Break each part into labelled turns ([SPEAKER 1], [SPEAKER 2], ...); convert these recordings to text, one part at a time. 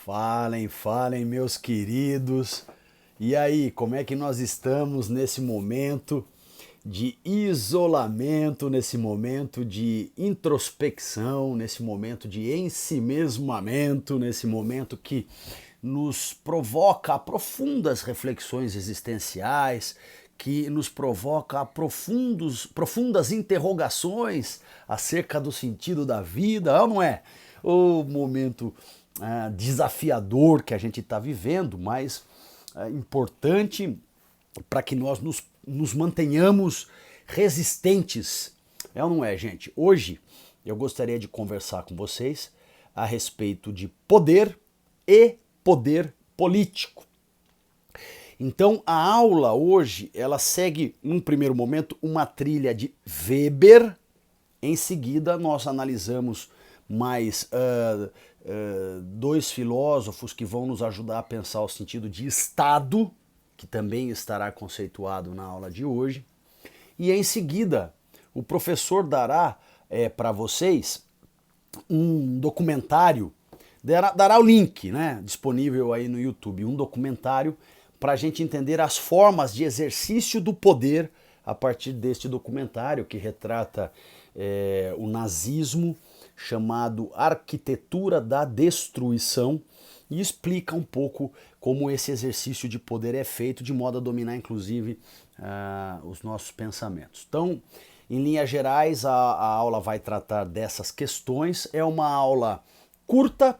[SPEAKER 1] Falem, falem, meus queridos. E aí, como é que nós estamos nesse momento de isolamento, nesse momento de introspecção, nesse momento de ensimesmamento, nesse momento que nos provoca a profundas reflexões existenciais, que nos provoca a profundas interrogações acerca do sentido da vida, é ou não é? O momento desafiador que a gente está vivendo, mas importante para que nós nos mantenhamos resistentes. É ou não é, gente? Hoje eu gostaria de conversar com vocês a respeito de poder e poder político. Então a aula hoje, ela segue, num primeiro momento, uma trilha de Weber. Em seguida, nós analisamos mais dois filósofos que vão nos ajudar a pensar o sentido de Estado, que também estará conceituado na aula de hoje. E em seguida, o professor dará para vocês um documentário, dará o link, né, disponível aí no YouTube, um documentário para a gente entender as formas de exercício do poder a partir deste documentário que retrata o nazismo, chamado Arquitetura da Destruição, e explica um pouco como esse exercício de poder é feito de modo a dominar inclusive os nossos pensamentos. Então, em linhas gerais, a aula vai tratar dessas questões. É uma aula curta,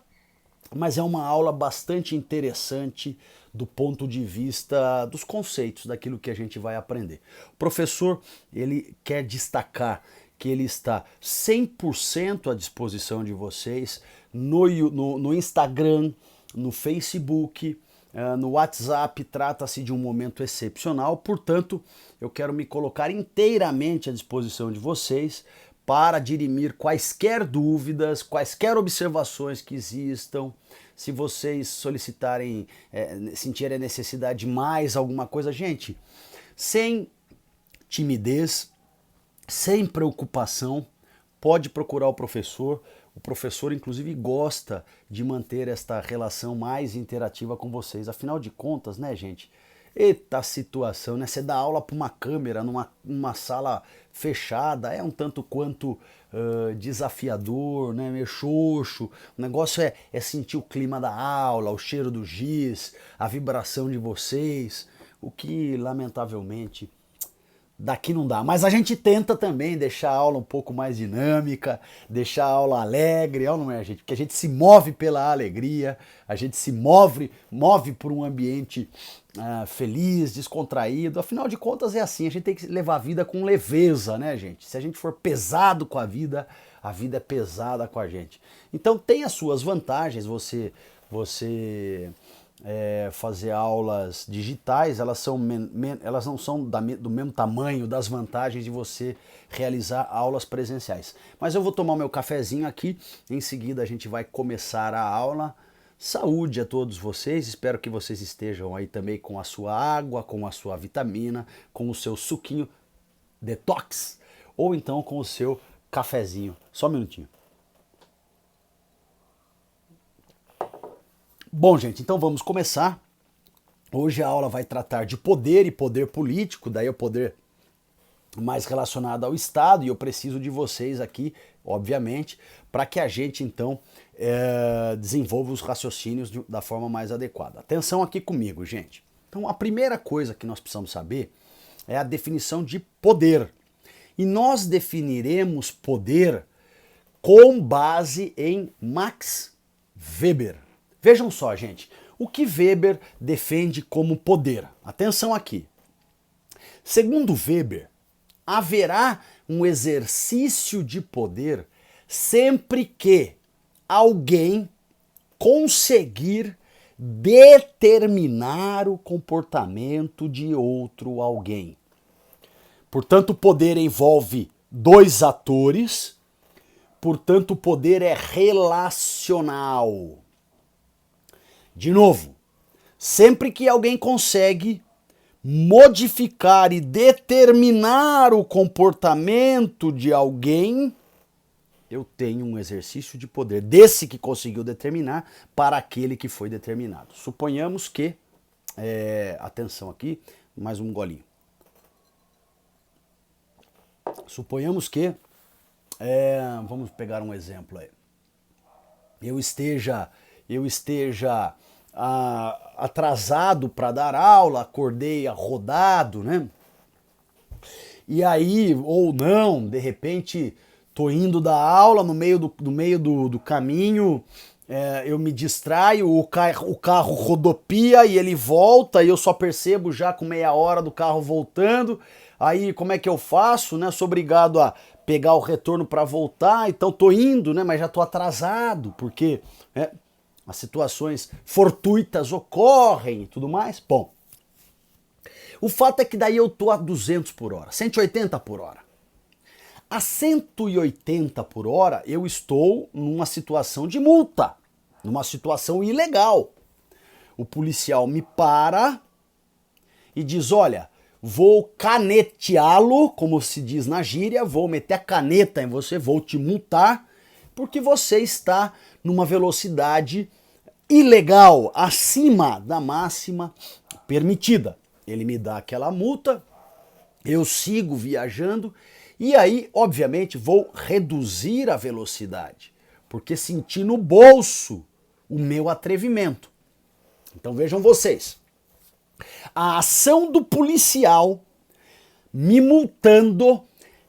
[SPEAKER 1] mas é uma aula bastante interessante do ponto de vista dos conceitos, daquilo que a gente vai aprender. O professor, ele quer destacar que ele está 100% à disposição de vocês no Instagram, no Facebook, no WhatsApp. Trata-se de um momento excepcional, portanto, eu quero me colocar inteiramente à disposição de vocês para dirimir quaisquer dúvidas, quaisquer observações que existam. Se vocês solicitarem, sentirem a necessidade de mais alguma coisa, gente, sem timidez, sem preocupação, pode procurar o professor. O professor, inclusive, gosta de manter esta relação mais interativa com vocês. Afinal de contas, né, gente? Eita situação, né? Você dá aula para uma câmera numa sala fechada é um tanto quanto desafiador, né? Meio xoxo. O negócio é sentir o clima da aula, o cheiro do giz, a vibração de vocês, o que, lamentavelmente, daqui não dá. Mas a gente tenta também deixar a aula um pouco mais dinâmica, deixar a aula alegre, não é, gente? Porque a gente se move pela alegria, a gente se move por um ambiente feliz, descontraído. Afinal de contas é assim, a gente tem que levar a vida com leveza, né, gente? Se a gente for pesado com a vida é pesada com a gente. Então tem as suas vantagens, você fazer aulas digitais, elas não são do mesmo tamanho das vantagens de você realizar aulas presenciais. Mas eu vou tomar meu cafezinho aqui, em seguida a gente vai começar a aula. Saúde a todos vocês, espero que vocês estejam aí também com a sua água, com a sua vitamina, com o seu suquinho detox, ou então com o seu cafezinho. Só um minutinho. Bom, gente, então vamos começar. Hoje a aula vai tratar de poder e poder político, daí o poder mais relacionado ao Estado, e eu preciso de vocês aqui, obviamente, para que a gente então desenvolva os raciocínios da forma mais adequada. Atenção aqui comigo, gente. Então a primeira coisa que nós precisamos saber é a definição de poder. E nós definiremos poder com base em Max Weber. Vejam só, gente, o que Weber defende como poder. Atenção aqui. Segundo Weber, haverá um exercício de poder sempre que alguém conseguir determinar o comportamento de outro alguém. Portanto, o poder envolve dois atores, portanto, o poder é relacional. De novo, sempre que alguém consegue modificar e determinar o comportamento de alguém, eu tenho um exercício de poder desse que conseguiu determinar para aquele que foi determinado. Suponhamos que, atenção aqui, mais um golinho. Suponhamos que, vamos pegar um exemplo aí. Eu esteja atrasado para dar aula, acordei arrodado, né? E aí, ou não, de repente, tô indo da aula, no meio do caminho, eu me distraio, o carro rodopia e ele volta, e eu só percebo já com meia hora do carro voltando. Aí, como é que eu faço, né? Sou obrigado a pegar o retorno para voltar, então tô indo, né? Mas já tô atrasado, porque as situações fortuitas ocorrem e tudo mais. Bom, o fato é que daí eu tô a 200 por hora, 180 por hora. A 180 por hora eu estou numa situação de multa, numa situação ilegal. O policial me para e diz, olha, vou caneteá-lo, como se diz na gíria, vou meter a caneta em você, vou te multar, porque você está numa velocidade ilegal, acima da máxima permitida. Ele me dá aquela multa, eu sigo viajando e aí, obviamente, vou reduzir a velocidade, porque senti no bolso o meu atrevimento. Então vejam vocês, a ação do policial me multando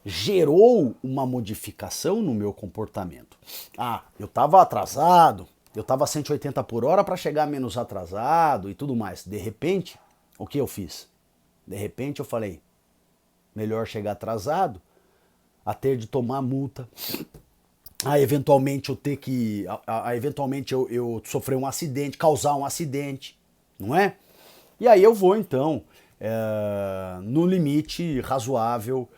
[SPEAKER 1] gerou uma modificação no meu comportamento. Eu estava atrasado, eu estava 180 por hora para chegar menos atrasado e tudo mais. De repente, o que eu fiz? De repente eu falei, melhor chegar atrasado a ter de tomar multa, eventualmente eu ter que, eventualmente eu sofrer um acidente, causar um acidente, não é? E aí eu vou então no limite razoável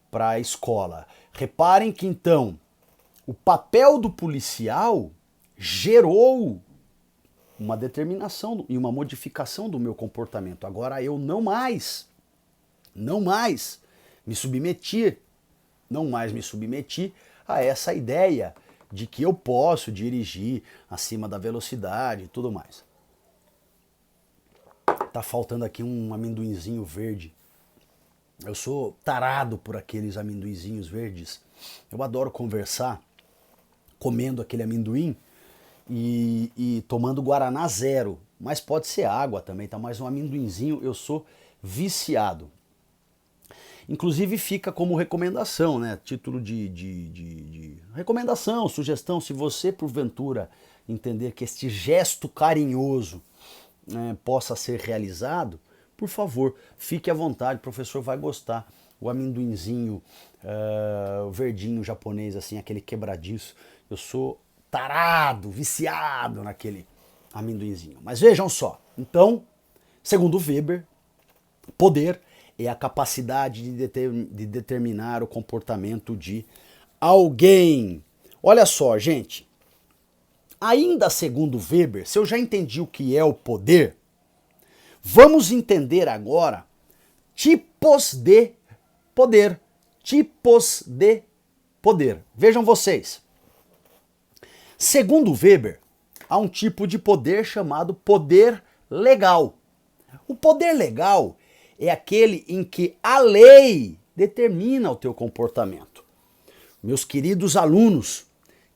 [SPEAKER 1] para a escola. Reparem que então o papel do policial gerou uma determinação e uma modificação do meu comportamento. Agora eu não mais me submeti a essa ideia de que eu posso dirigir acima da velocidade e tudo mais. Tá faltando aqui um amendoinzinho verde. Eu sou tarado por aqueles amendoinzinhos verdes. Eu adoro conversar comendo aquele amendoim e tomando Guaraná zero. Mas pode ser água também, tá? Mas um amendoinzinho eu sou viciado. Inclusive fica como recomendação, né? Título de recomendação, sugestão. Se você, porventura, entender que este gesto carinhoso possa ser realizado, por favor, fique à vontade, o professor vai gostar. O amendoinzinho, o verdinho japonês, assim, aquele quebradiço. Eu sou tarado, viciado naquele amendoinzinho. Mas vejam só, então, segundo Weber, poder é a capacidade de determinar o comportamento de alguém. Olha só, gente, ainda segundo Weber, se eu já entendi o que é o poder, vamos entender agora tipos de poder. Tipos de poder. Vejam vocês. Segundo Weber, há um tipo de poder chamado poder legal. O poder legal é aquele em que a lei determina o teu comportamento. Meus queridos alunos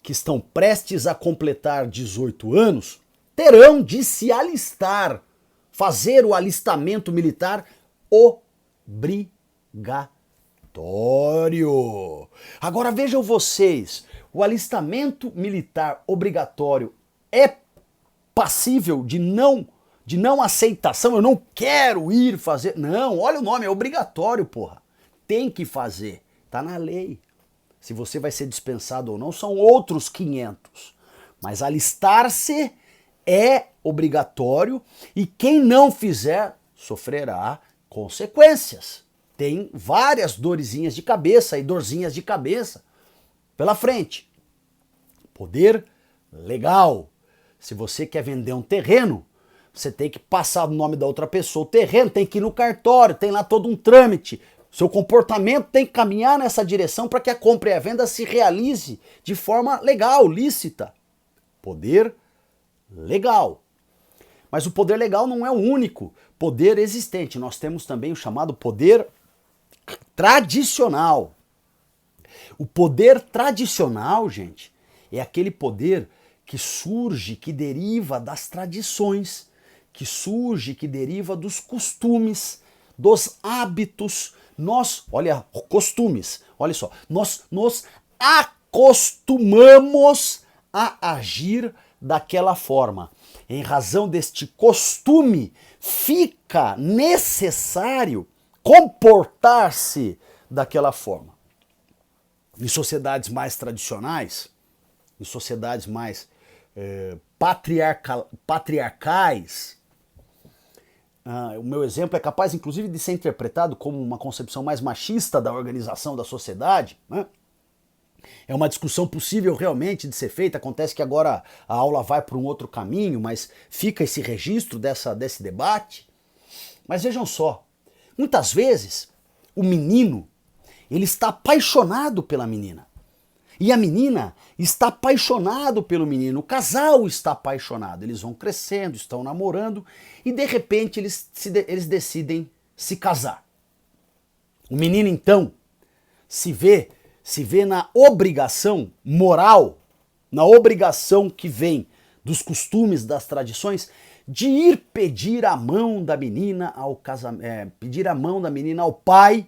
[SPEAKER 1] que estão prestes a completar 18 anos terão de se alistar, fazer o alistamento militar obrigatório. Agora vejam vocês, o alistamento militar obrigatório é passível de não aceitação? Eu não quero ir fazer. Não, olha o nome, é obrigatório, porra. Tem que fazer, tá na lei. Se você vai ser dispensado ou não, são outros 500. Mas alistar-se é obrigatório e quem não fizer sofrerá consequências. Tem várias dorzinhas de cabeça e dorzinhas de cabeça pela frente. Poder legal. Se você quer vender um terreno, você tem que passar o nome da outra pessoa. O terreno tem que ir no cartório, tem lá todo um trâmite. Seu comportamento tem que caminhar nessa direção para que a compra e a venda se realize de forma legal, lícita. Poder legal. Mas o poder legal não é o único poder existente. Nós temos também o chamado poder tradicional. O poder tradicional, gente, é aquele poder que surge, que deriva das tradições, que surge, que deriva dos costumes, dos hábitos. Olha, costumes, olha só, nós nos acostumamos a agir daquela forma. Em razão deste costume, fica necessário comportar-se daquela forma. Em sociedades mais tradicionais, em sociedades mais patriarcais, o meu exemplo é capaz, inclusive, de ser interpretado como uma concepção mais machista da organização da sociedade, né? É uma discussão possível realmente de ser feita. Acontece que agora a aula vai por um outro caminho, mas fica esse registro desse debate. Mas vejam só, muitas vezes o menino ele está apaixonado pela menina. E a menina está apaixonado pelo menino, o casal está apaixonado, eles vão crescendo, estão namorando e de repente eles decidem se casar. O menino então se vê na obrigação moral, na obrigação que vem dos costumes, das tradições, de ir pedir a mão da menina ao casamento, pedir a mão da menina ao pai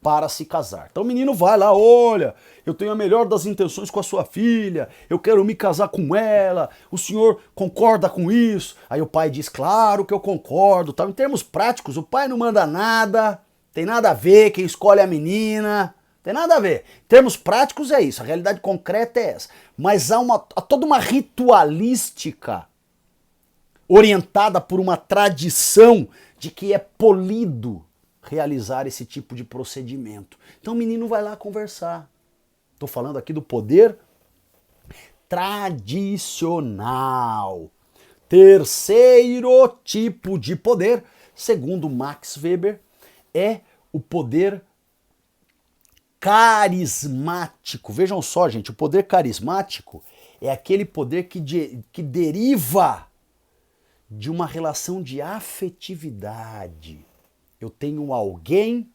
[SPEAKER 1] para se casar. Então o menino vai lá, olha, eu tenho a melhor das intenções com a sua filha, eu quero me casar com ela, o senhor concorda com isso? Aí o pai diz, claro que eu concordo, tal. Em termos práticos, o pai não manda nada, tem nada a ver, quem escolhe é a menina, tem nada a ver. Em termos práticos é isso, a realidade concreta é essa. Mas há toda uma ritualística orientada por uma tradição de que é polido realizar esse tipo de procedimento. Então o menino vai lá conversar. Estou falando aqui do poder tradicional. Terceiro tipo de poder, segundo Max Weber, é o poder carismático. Vejam só, gente, o poder carismático é aquele poder que deriva de uma relação de afetividade. Eu tenho alguém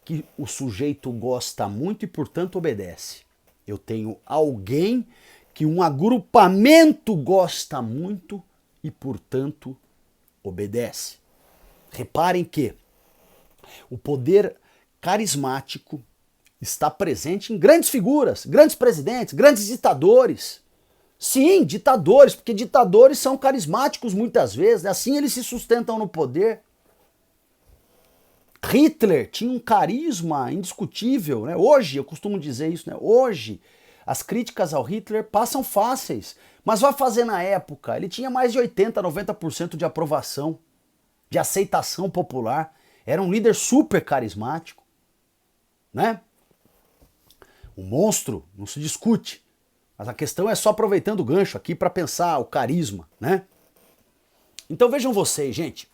[SPEAKER 1] que o sujeito gosta muito e, portanto, obedece. Eu tenho alguém que um agrupamento gosta muito e, portanto, obedece. Reparem que o poder carismático está presente em grandes figuras, grandes presidentes, grandes ditadores. Sim, ditadores, porque ditadores são carismáticos muitas vezes, assim eles se sustentam no poder. Hitler tinha um carisma indiscutível, né? Hoje, eu costumo dizer isso, né? Hoje, as críticas ao Hitler passam fáceis, mas vai fazer na época, ele tinha mais de 80, 90% de aprovação, de aceitação popular, era um líder super carismático, né? O monstro não se discute, mas a questão é só aproveitando o gancho aqui para pensar o carisma, né? Então vejam vocês, gente.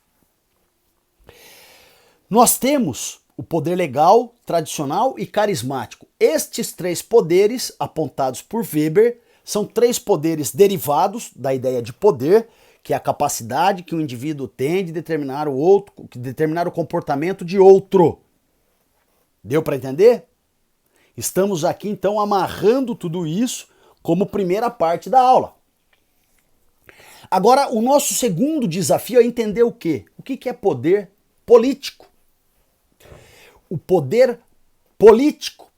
[SPEAKER 1] Nós temos o poder legal, tradicional e carismático. Estes três poderes, apontados por Weber, são três poderes derivados da ideia de poder, que é a capacidade que o indivíduo tem de determinar o comportamento de outro. Deu para entender? Estamos aqui então amarrando tudo isso como primeira parte da aula. Agora, o nosso segundo desafio é entender o quê? O que é poder político? O poder político.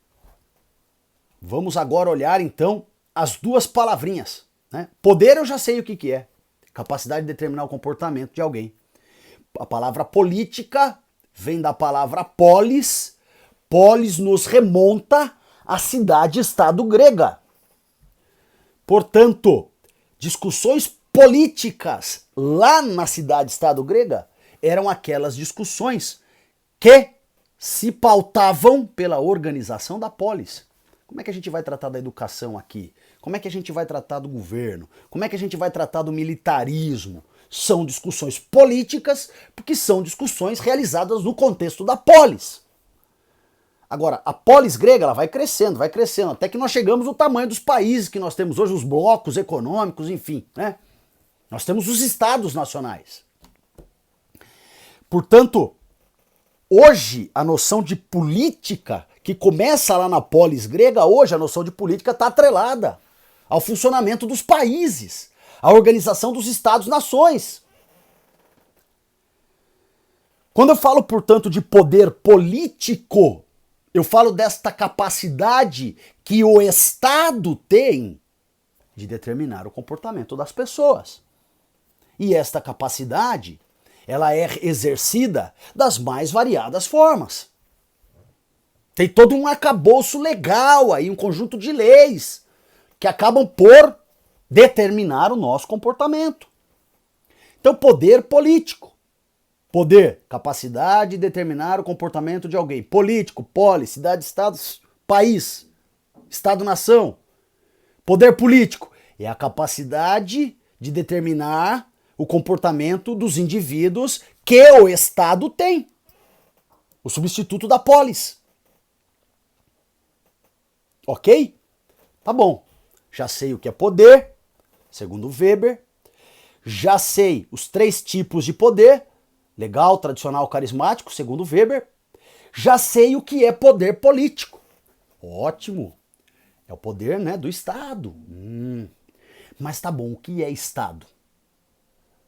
[SPEAKER 1] Vamos agora olhar então as duas palavrinhas, né? Poder eu já sei o que é. Capacidade de determinar o comportamento de alguém. A palavra política vem da palavra polis. Polis nos remonta à cidade-estado grega. Portanto, discussões políticas lá na cidade-estado grega eram aquelas discussões que se pautavam pela organização da polis. Como é que a gente vai tratar da educação aqui? Como é que a gente vai tratar do governo? Como é que a gente vai tratar do militarismo? São discussões políticas, porque são discussões realizadas no contexto da polis. Agora, a polis grega ela vai crescendo, até que nós chegamos no tamanho dos países que nós temos hoje, os blocos econômicos, enfim, né? Nós temos os estados nacionais. Portanto, hoje a noção de política, que começa lá na polis grega, hoje a noção de política está atrelada ao funcionamento dos países, à organização dos estados-nações. Quando eu falo, portanto, de poder político, eu falo desta capacidade que o Estado tem de determinar o comportamento das pessoas. E esta capacidade, ela é exercida das mais variadas formas. Tem todo um arcabouço legal aí, um conjunto de leis que acabam por determinar o nosso comportamento. Então, poder político. Poder, capacidade de determinar o comportamento de alguém. Político, polis, cidade, estado, país, estado-nação. Poder político é a capacidade de determinar o comportamento dos indivíduos que o Estado tem. O substituto da polis. Ok? Tá bom. Já sei o que é poder, segundo Weber. Já sei os 3 tipos de poder. Legal, tradicional, carismático, segundo Weber. Já sei o que é poder político. Ótimo. É o poder, né, do Estado. Mas tá bom, o que é Estado?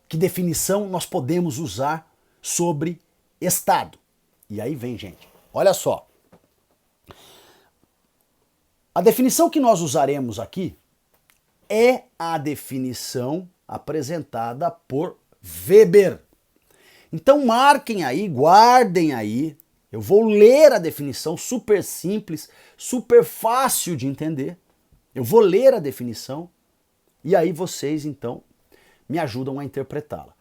[SPEAKER 1] Que definição nós podemos usar sobre Estado? E aí vem, gente. Olha só. A definição que nós usaremos aqui é a definição apresentada por Weber. Então marquem aí, guardem aí. Eu vou ler a definição, super simples, super fácil de entender. Eu vou ler a definição e aí vocês então me ajudam a interpretá-la.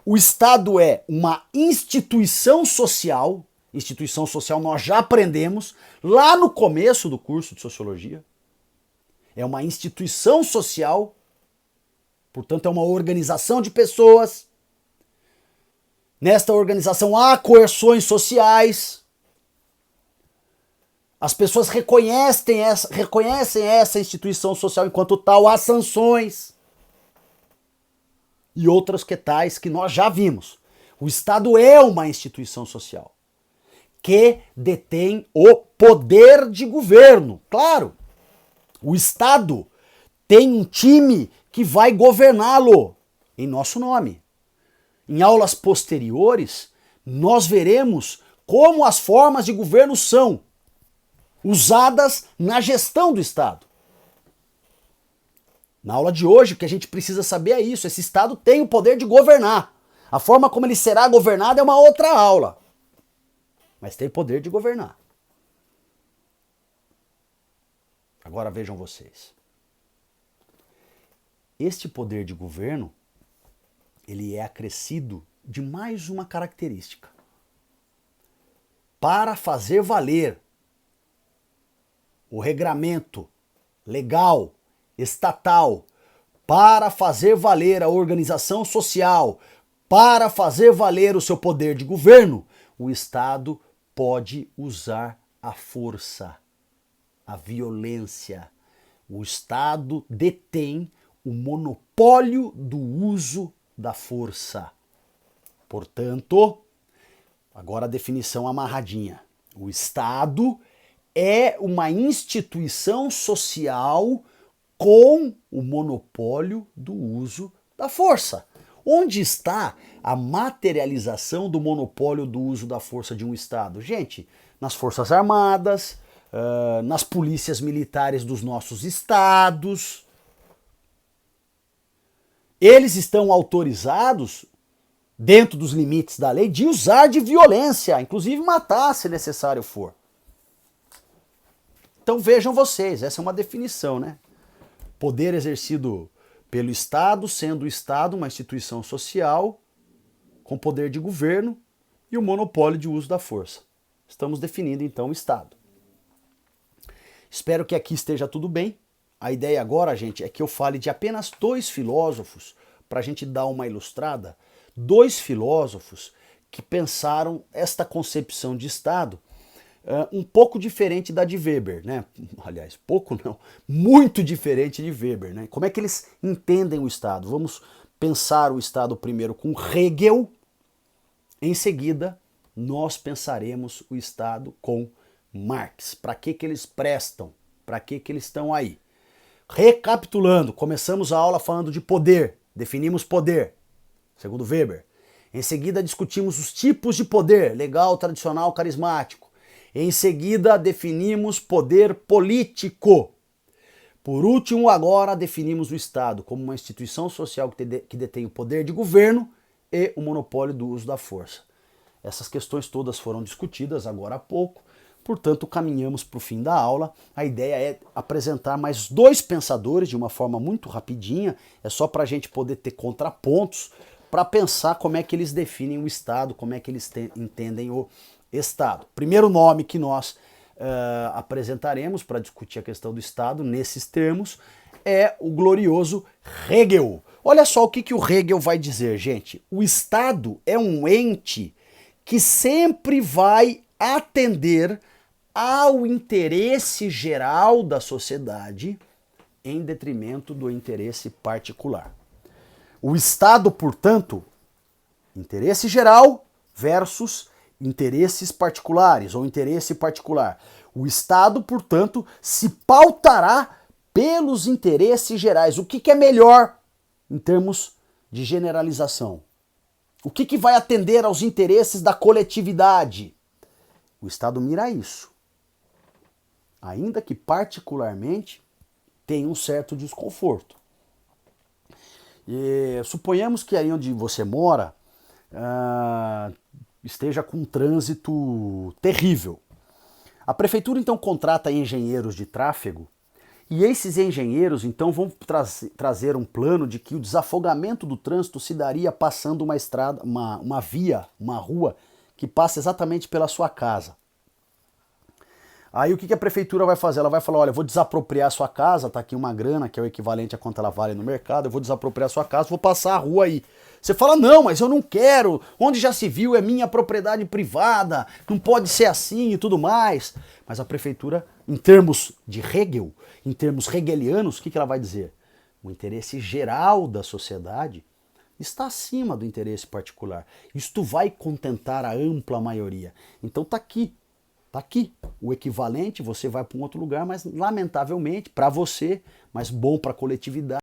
[SPEAKER 1] O Estado é uma instituição social. Instituição social nós já aprendemos lá no começo do curso de Sociologia. É uma instituição social, portanto é uma organização de pessoas. Nesta organização há coerções sociais. As pessoas reconhecem essa instituição social enquanto tal, há sanções. E outras que tais que nós já vimos. O Estado é uma instituição social que detém o poder de governo. Claro, o Estado tem um time que vai governá-lo em nosso nome. Em aulas posteriores, nós veremos como as formas de governo são usadas na gestão do Estado. Na aula de hoje, o que a gente precisa saber é isso. Esse Estado tem o poder de governar. A forma como ele será governado é uma outra aula. Mas tem poder de governar. Agora vejam vocês. Este poder de governo, ele é acrescido de mais uma característica. Para fazer valer o regramento legal, estatal, para fazer valer a organização social, para fazer valer o seu poder de governo, o Estado pode usar a força, a violência. O Estado detém o monopólio do uso da força. Portanto, agora a definição amarradinha. O Estado é uma instituição social com o monopólio do uso da força. Onde está a materialização do monopólio do uso da força de um Estado? Gente, nas Forças Armadas, nas polícias militares dos nossos estados. Eles estão autorizados, dentro dos limites da lei, de usar de violência, inclusive matar se necessário for. Então vejam vocês, essa é uma definição, né? Poder exercido pelo Estado, sendo o Estado uma instituição social com poder de governo e o monopólio de uso da força. Estamos definindo então o Estado. Espero que aqui esteja tudo bem. A ideia agora, gente, é que eu fale de apenas 2 filósofos, para a gente dar uma ilustrada, 2 filósofos que pensaram esta concepção de Estado um pouco diferente da de Weber, né? Aliás, pouco não, muito diferente de Weber, né? Como é que eles entendem o Estado? Vamos pensar o Estado primeiro com Hegel, em seguida nós pensaremos o Estado com Marx. Para que eles prestam? Para que eles estão aí? Recapitulando, começamos a aula falando de poder, definimos poder, segundo Weber. Em seguida discutimos os tipos de poder, legal, tradicional, carismático. Em seguida definimos poder político. Por último, agora definimos o Estado como uma instituição social que detém o poder de governo e o monopólio do uso da força. Essas questões todas foram discutidas agora há pouco, portanto caminhamos para o fim da aula. A ideia é apresentar mais dois pensadores de uma forma muito rapidinha, é só para a gente poder ter contrapontos, para pensar como é que eles definem o Estado, como é que eles entendem o Estado. Primeiro nome que nós apresentaremos para discutir a questão do Estado nesses termos é o glorioso Hegel. Olha só o que o Hegel vai dizer, gente. O Estado é um ente que sempre vai atender ao interesse geral da sociedade em detrimento do interesse particular. O Estado, portanto, interesse geral versus interesses particulares ou interesse particular. O Estado, portanto, se pautará pelos interesses gerais. O que é melhor em termos de generalização? O que vai atender aos interesses da coletividade? O Estado mira isso. Ainda que particularmente tenha um certo desconforto. E suponhamos que aí onde você mora esteja com um trânsito terrível. A prefeitura então contrata engenheiros de tráfego e esses engenheiros então vão trazer um plano de que o desafogamento do trânsito se daria passando uma estrada, uma via, uma rua que passa exatamente pela sua casa. Aí o que a prefeitura vai fazer? Ela vai falar, olha, eu vou desapropriar a sua casa, tá aqui uma grana, que é o equivalente a quanto ela vale no mercado, eu vou desapropriar a sua casa, vou passar a rua aí. Você fala, não, mas eu não quero, onde já se viu, é minha propriedade privada, não pode ser assim e tudo mais. Mas a prefeitura, em termos de Hegel, em termos hegelianos, o que ela vai dizer? O interesse geral da sociedade está acima do interesse particular. Isto vai contentar a ampla maioria. Então tá aqui. Tá aqui, o equivalente, você vai para um outro lugar, mas lamentavelmente, para você, mas bom para a coletividade,